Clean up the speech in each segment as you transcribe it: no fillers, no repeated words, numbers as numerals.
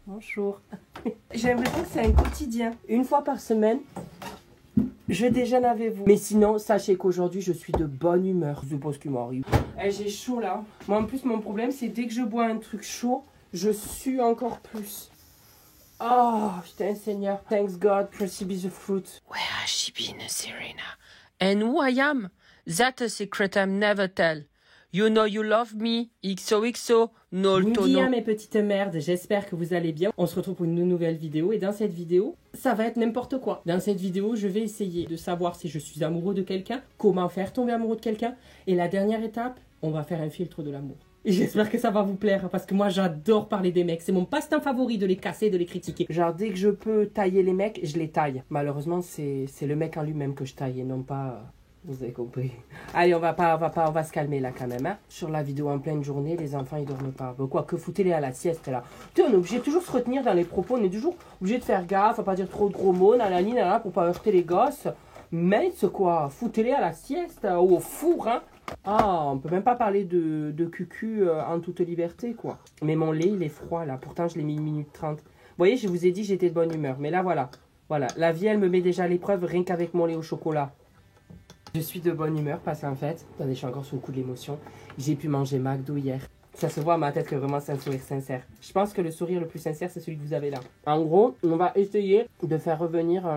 Bonjour. J'ai l'impression que c'est un quotidien. Une fois par semaine, je déjeune avec vous. Mais sinon, sachez qu'aujourd'hui, je suis de bonne humeur. Je suppose qu'il m'arrive. J'ai chaud là. Moi, en plus, mon problème, c'est dès que je bois un truc chaud, je sue encore plus. Oh, putain, Seigneur. Thanks God, Percy be the fruit. Where has she been, Serena? And who I am? That's a secret I'm never tell. You know you love me, XOXO, no Bonjour mes petites merdes, j'espère que vous allez bien. On se retrouve pour une nouvelle vidéo et dans cette vidéo, ça va être n'importe quoi. Dans cette vidéo, je vais essayer de savoir si je suis amoureux de quelqu'un, comment faire tomber amoureux de quelqu'un. Et la dernière étape, on va faire un filtre de l'amour. Et j'espère que ça va vous plaire parce que moi j'adore parler des mecs. C'est mon passe-temps favori de les casser, de les critiquer. Genre dès que je peux tailler les mecs, je les taille. Malheureusement, c'est le mec en lui-même que je taille et non pas... Vous avez compris. Allez, on va se calmer là quand même. Hein. Sur la vidéo en pleine journée, les enfants ils dorment pas. Bon, quoi que foutez-les à la sieste là. Tu sais, on est obligé de toujours se retenir dans les propos. On est toujours obligé de faire gaffe, à pas dire trop de gros mots, nanani, nanana, pour pas heurter les gosses. Mais c'est quoi? Foutez-les à la sieste ou au four, hein. Ah, on peut même pas parler de cucu en toute liberté, quoi. Mais mon lait, il est froid là. Pourtant, je l'ai mis 1 minute 30. Vous voyez, je vous ai dit j'étais de bonne humeur. Mais là, voilà. Voilà. La vie, elle me met déjà à l'épreuve rien qu'avec mon lait au chocolat. Je suis de bonne humeur parce qu'en fait, attendez, je suis encore sous le coup de l'émotion. J'ai pu manger McDo hier. Ça se voit à ma tête que vraiment c'est un sourire sincère. Je pense que le sourire le plus sincère, c'est celui que vous avez là. En gros, on va essayer de faire revenir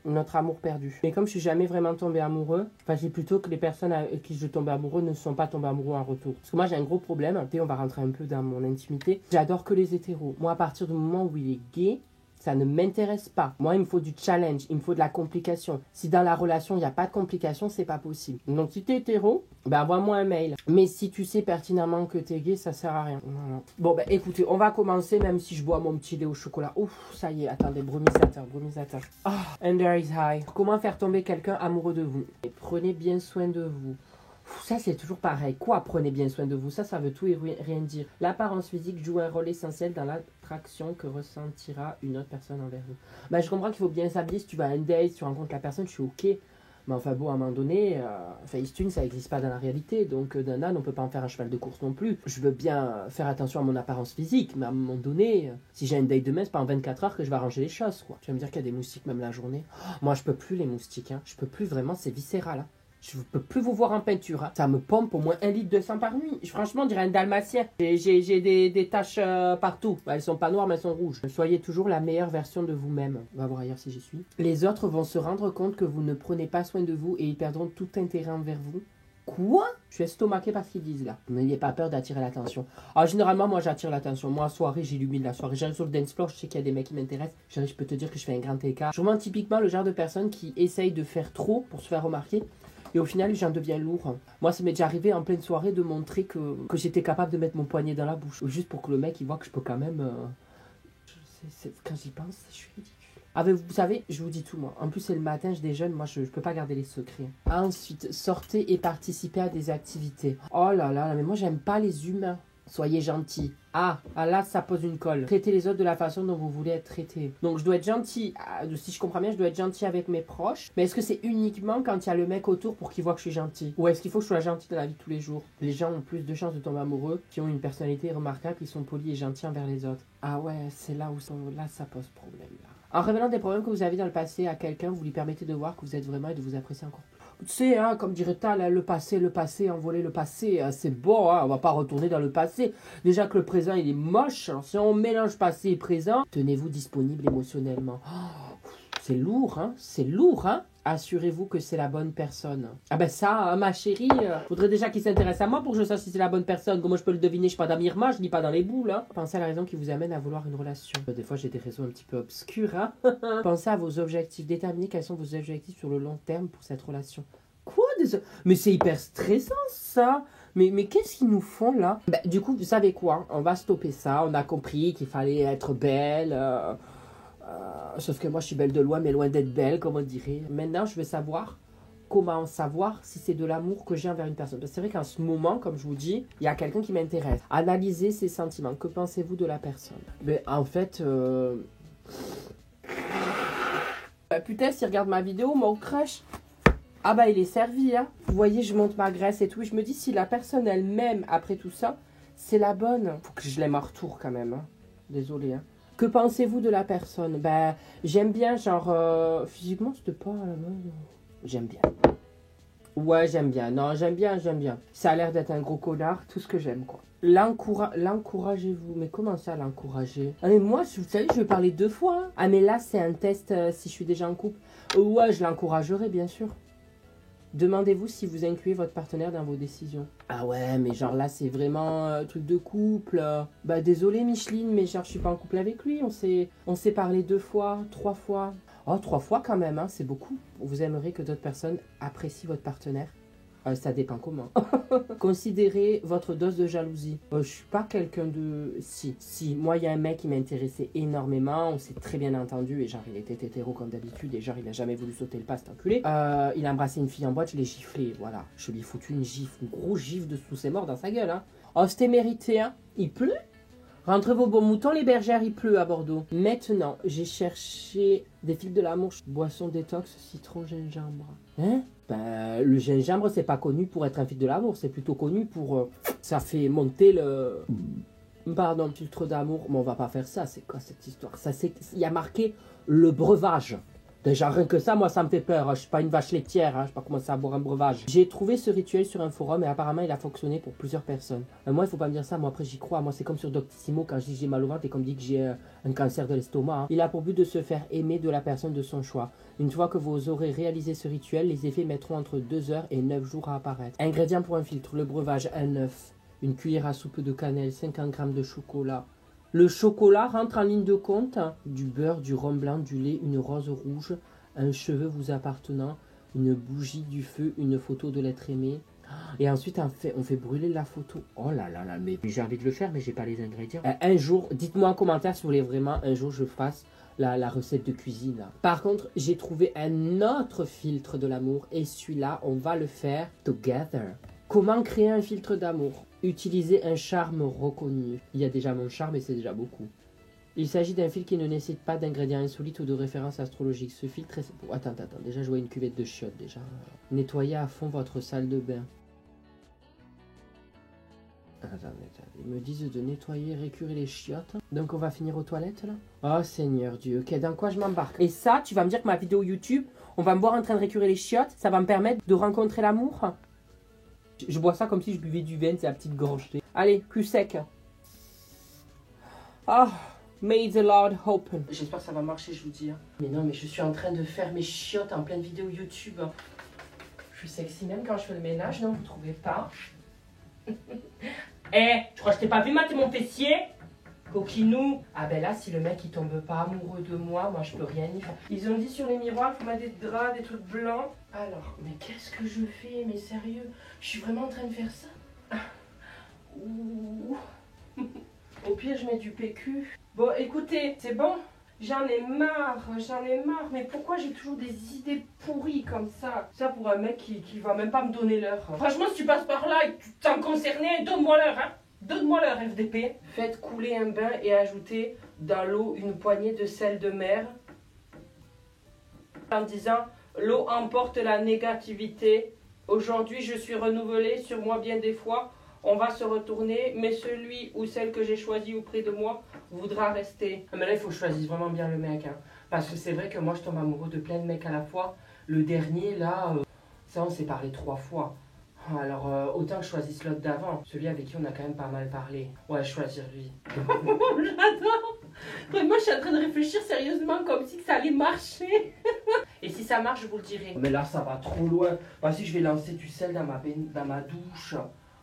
notre amour perdu. Mais comme je suis jamais vraiment tombée amoureux, enfin, j'ai plutôt que les personnes avec qui je tombe amoureux ne sont pas tombées amoureux en retour. Parce que moi, j'ai un gros problème. Et on va rentrer un peu dans mon intimité. J'adore que les hétéros. Moi, à partir du moment où il est gay, ça ne m'intéresse pas. Moi, il me faut du challenge, il me faut de la complication. Si dans la relation, il n'y a pas de complication, c'est pas possible. Donc, si t'es hétéro, ben, envoie-moi un mail. Mais si tu sais pertinemment que t'es gay, ça sert à rien. Voilà. Bon, ben, écoutez, on va commencer, même si je bois mon petit lait au chocolat. Ouf, ça y est, attendez, brumisateur. Oh, under is high. Comment faire tomber quelqu'un amoureux de vous? Et prenez bien soin de vous. Ça, c'est toujours pareil. Quoi, prenez bien soin de vous? Ça veut tout et rien dire. L'apparence physique joue un rôle essentiel dans l'attraction que ressentira une autre personne envers vous. Bah, je comprends qu'il faut bien s'habiller. Si tu vas à un date, si tu rencontres la personne, je suis ok. Mais enfin bon, à un moment donné, Facetune, ça n'existe pas dans la réalité. Donc d'un âne, on ne peut pas en faire un cheval de course non plus. Je veux bien faire attention à mon apparence physique. Mais à un moment donné, si j'ai un date demain, c'est pas en 24 heures que je vais arranger les choses, quoi. Tu vas me dire qu'il y a des moustiques même la journée. Oh, moi, je peux plus les moustiques. Hein. Je peux plus vraiment, c'est viscéral. Hein. Je ne peux plus vous voir en peinture. Hein. Ça me pompe au moins 1,2 litre par nuit. Franchement, on dirait un dalmatien. J'ai des taches partout. Elles sont pas noires, mais elles sont rouges. Soyez toujours la meilleure version de vous-même. On va voir ailleurs si j'y suis. Les autres vont se rendre compte que vous ne prenez pas soin de vous et ils perdront tout intérêt envers vous. Quoi? Je suis estomaqué par ce qu'ils disent là. N'ayez pas peur d'attirer l'attention. Alors généralement, moi j'attire l'attention. Moi, à soirée, j'illumine la soirée. J'arrive sur le dance floor, je sais qu'il y a des mecs qui m'intéressent. Je peux te dire que je fais un grand écart. Je suis vraiment typiquement le genre de personne qui essaye de faire trop pour se faire remarquer. Et au final, j'en deviens lourd. Moi, ça m'est déjà arrivé en pleine soirée de montrer que j'étais capable de mettre mon poignet dans la bouche. Juste pour que le mec, il voit que je peux quand même... Quand j'y pense, je suis ridicule. Ah, mais vous savez, je vous dis tout, moi. En plus, c'est le matin, je déjeune. Moi, je peux pas garder les secrets. Ensuite, sortez et participez à des activités. Oh là là, mais moi, j'aime pas les humains. Soyez gentils. Ah, là, ça pose une colle. Traitez les autres de la façon dont vous voulez être traité. Donc, je dois être gentil. Si je comprends bien, je dois être gentil avec mes proches. Mais est-ce que c'est uniquement quand il y a le mec autour pour qu'il voit que je suis gentil? Ou est-ce qu'il faut que je sois gentil dans la vie de tous les jours? Les gens ont plus de chances de tomber amoureux qui ont une personnalité remarquable, qui sont polis et gentils envers les autres. Ah ouais, c'est là où ça pose problème. Là. En révélant des problèmes que vous avez dans le passé à quelqu'un, vous lui permettez de voir que vous êtes vraiment et de vous apprécier encore plus. Tu sais, hein, comme dirait Tal, le passé, envoler le passé, c'est bon, hein, on va pas retourner dans le passé. Déjà que le présent, il est moche. Alors, si on mélange passé et présent, tenez-vous disponible émotionnellement. Oh, c'est lourd, hein. Assurez-vous que c'est la bonne personne. Ah ben ça, ma chérie, faudrait déjà qu'il s'intéresse à moi pour que je sache si c'est la bonne personne. Comment je peux le deviner? Je suis pas dans Mirma, je lis pas dans les boules. Hein. Pensez à la raison qui vous amène à vouloir une relation. Des fois, j'ai des raisons un petit peu obscures. Hein. Pensez à vos objectifs. Déterminez quels sont vos objectifs sur le long terme pour cette relation. Quoi? Mais c'est hyper stressant, ça. Mais qu'est-ce qu'ils nous font, là? Ben, du coup, vous savez quoi? On va stopper ça. On a compris qu'il fallait être belle. Sauf que moi, je suis belle de loin, mais loin d'être belle, comme on dirait. Maintenant, je veux savoir comment savoir si c'est de l'amour que j'ai envers une personne. Parce que c'est vrai qu'en ce moment, comme je vous dis, il y a quelqu'un qui m'intéresse. Analysez ses sentiments. Que pensez-vous de la personne? Mais en fait... putain, s'il regarde ma vidéo, mon crush... Ah bah, il est servi, hein. Vous voyez, je monte ma graisse et tout. Je me dis, si la personne elle-même, après tout ça... c'est la bonne. Faut que je l'aime en retour quand même. Hein. Désolée. Hein. Que pensez-vous de la personne? Ben, j'aime bien, genre, physiquement, c'était pas la bonne. J'aime bien. Ouais, j'aime bien. Non, j'aime bien. Ça a l'air d'être un gros connard, tout ce que j'aime, quoi. L'encouragez-vous. Mais comment ça, l'encourager? Ah, mais moi, vous savez, je vais parler 2 fois. Hein. Ah, mais là, c'est un test si je suis déjà en couple. Ouais, je l'encouragerai, bien sûr. Demandez-vous si vous incluez votre partenaire dans vos décisions. Ah ouais, mais genre là, c'est vraiment truc de couple. Bah désolé Micheline, mais genre je suis pas en couple avec lui. On s'est parlé 2 fois, 3 fois. Oh, 3 fois quand même, hein, c'est beaucoup. Vous aimeriez que d'autres personnes apprécient votre partenaire? Ça dépend comment. Considérez votre dose de jalousie. Je suis pas quelqu'un de... Si, moi, il y a un mec qui m'intéressait énormément. On s'est très bien entendu. Et genre, il était hétéro comme d'habitude. Et genre, il a jamais voulu sauter le pas, cet enculé. Il a embrassé une fille en boîte, je l'ai giflé. Voilà. Je lui ai foutu une gifle, une grosse gifle de sous ses morts dans sa gueule. Hein. Oh, c'était mérité, hein. Il pleut? Rentrez vos bons moutons, les bergères, il pleut à Bordeaux. Maintenant, j'ai cherché des fils de l'amour. Boisson détox, citron, gingembre. Hein? Ben, le gingembre, c'est pas connu pour être un fil de l'amour. C'est plutôt connu pour... ça fait monter le... Pardon, filtre d'amour. Mais on va pas faire ça. C'est quoi cette histoire? Ça, il y a marqué le breuvage. Déjà, rien que ça, moi, ça me fait peur. Je suis pas une vache laitière. Je vais pas commencer à boire un breuvage. J'ai trouvé ce rituel sur un forum et apparemment, il a fonctionné pour plusieurs personnes. Moi, il faut pas me dire ça. Moi, après, j'y crois. Moi, c'est comme sur Doctissimo quand je dis j'ai mal au ventre et qu'on me dit que j'ai un cancer de l'estomac. Hein. Il a pour but de se faire aimer de la personne de son choix. Une fois que vous aurez réalisé ce rituel, les effets mettront entre 2 heures et 9 jours à apparaître. Ingrédients pour un filtre. Le breuvage, un œuf, une cuillère à soupe de cannelle, 50 g de chocolat. Le chocolat rentre en ligne de compte, du beurre, du rhum blanc, du lait, une rose rouge, un cheveu vous appartenant, une bougie, du feu, une photo de l'être aimé. Et ensuite, on fait brûler la photo. Oh là là là, mais j'ai envie de le faire, mais j'ai pas les ingrédients. Un jour, dites-moi en commentaire si vous voulez vraiment un jour je fasse la recette de cuisine. Là. Par contre, j'ai trouvé un autre filtre de l'amour et celui-là, on va le faire together. Comment créer un filtre d'amour? Utiliser un charme reconnu. Il y a déjà mon charme et c'est déjà beaucoup. Il s'agit d'un filtre qui ne nécessite pas d'ingrédients insolites ou de références astrologiques. Ce filtre est... Attends, déjà je vois une cuvette de chiottes déjà. Nettoyez à fond votre salle de bain. Attendez. Ils me disent de nettoyer, récurer les chiottes. Donc on va finir aux toilettes là? Oh Seigneur Dieu, ok, dans quoi je m'embarque? Et ça, tu vas me dire que ma vidéo YouTube, on va me voir en train de récurer les chiottes, ça va me permettre de rencontrer l'amour? Je bois ça comme si je buvais du vin, c'est la petite gorgée. Allez, cul sec. Ah, may the Lord open. J'espère que ça va marcher, je vous dis. Mais non, mais je suis en train de faire mes chiottes en pleine vidéo YouTube. Je suis sexy même quand je fais le ménage, non? Vous trouvez pas? Tu crois que je t'ai pas vu mater mon fessier? Coquinou. Ah ben là, si le mec il tombe pas amoureux de moi, moi je peux rien y faire. Ils ont dit sur les miroirs, il faut mettre des draps, des trucs blancs. Alors, mais qu'est-ce que je fais? Mais sérieux, je suis vraiment en train de faire ça? Ouh. Au pire, je mets du PQ. Bon, écoutez, c'est bon. J'en ai marre. Mais pourquoi j'ai toujours des idées pourries comme ça? Ça pour un mec qui va même pas me donner l'heure. Franchement, si tu passes par là et que tu t'en concerné, donne-moi l'heure, hein. Donne-moi l'heure, FDP. Faites couler un bain et ajoutez dans l'eau une poignée de sel de mer. En disant, l'eau emporte la négativité. Aujourd'hui, je suis renouvelée sur moi bien des fois. On va se retourner, mais celui ou celle que j'ai choisi auprès de moi voudra rester. Mais là, il faut que je choisisse vraiment bien le mec. Hein. Parce que c'est vrai que moi, je tombe amoureux de plein de mecs à la fois. Le dernier, là, ça, on s'est parlé 3 fois. Alors, autant que je choisisse l'autre d'avant. Celui avec qui on a quand même pas mal parlé. Ouais, choisir lui. J'adore. Vraiment, je suis en train de réfléchir sérieusement comme si ça allait marcher. Et si ça marche, je vous le dirai. Mais là, ça va trop loin. Vas-y, je vais lancer du sel dans ma douche.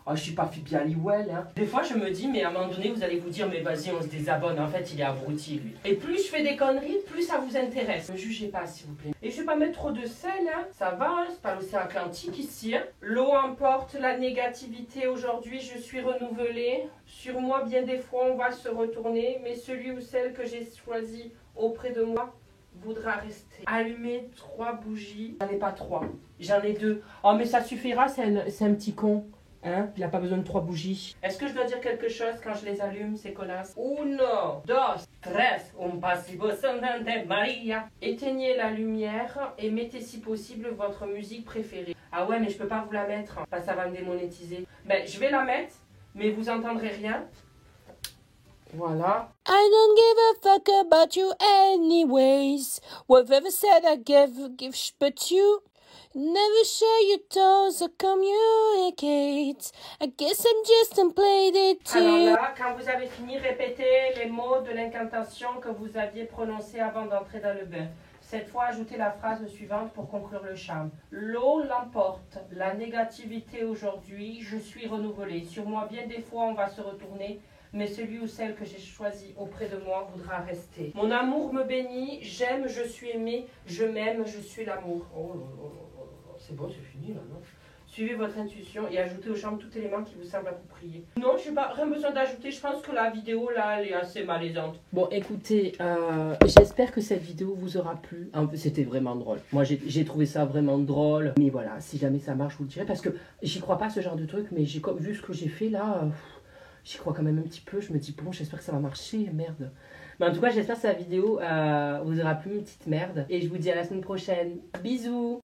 Oh, je suis pas Phoebe Halliwell, hein. Des fois, je me dis, mais à un moment donné, vous allez vous dire, mais vas-y, on se désabonne. En fait, il est abruti, lui. Et plus je fais des conneries, plus ça vous intéresse. Ne jugez pas, s'il vous plaît. Et je vais pas mettre trop de sel, hein. Ça va, hein. C'est pas l'océan Atlantique ici, hein. L'eau emporte la négativité. Aujourd'hui, je suis renouvelée. Sur moi, bien des fois, on va se retourner. Mais celui ou celle que j'ai choisi auprès de moi voudra rester. Allumer 3 bougies. J'en ai pas 3. J'en ai 2. Oh, mais ça suffira, c'est un petit con. Hein? Il n'a pas besoin de 3 bougies. Est-ce que je dois dire quelque chose quand je les allume, ces connasses? 1, 2, 3, un pasivo sandante Maria. Éteignez la lumière et mettez si possible votre musique préférée. Ah ouais, mais je peux pas vous la mettre. Bah, ça va me démonétiser. Ben, je vais la mettre, mais vous entendrez rien. Voilà. I don't give a fuck about you anyways. Whatever said I give but you never share your toes or communicate. I guess I'm just unplayed too. Alors là, quand vous avez fini, répétez les mots de l'incantation que vous aviez prononcés avant d'entrer dans le bain. Cette fois, ajoutez la phrase suivante pour conclure le charme. L'eau l'emporte, la négativité aujourd'hui, je suis renouvelée. Sur moi, bien des fois, on va se retourner, mais celui ou celle que j'ai choisi auprès de moi voudra rester. Mon amour me bénit, j'aime, je suis aimé, je m'aime, je suis l'amour. Oh, c'est bon, c'est fini là, non? Suivez votre intuition et ajoutez aux chambres tout élément qui vous semble approprié. Non, je n'ai pas rien besoin d'ajouter. Je pense que la vidéo là, elle est assez malaisante. Bon, écoutez, j'espère que cette vidéo vous aura plu. C'était vraiment drôle. Moi, j'ai trouvé ça vraiment drôle. Mais voilà, si jamais ça marche, je vous le dirai. Parce que j'y crois pas ce genre de truc. Mais vu ce que j'ai fait là, j'y crois quand même un petit peu. Je me dis, bon, j'espère que ça va marcher. Merde. Mais en tout cas, j'espère que cette vidéo vous aura plu, une petite merde. Et je vous dis à la semaine prochaine. Bisous!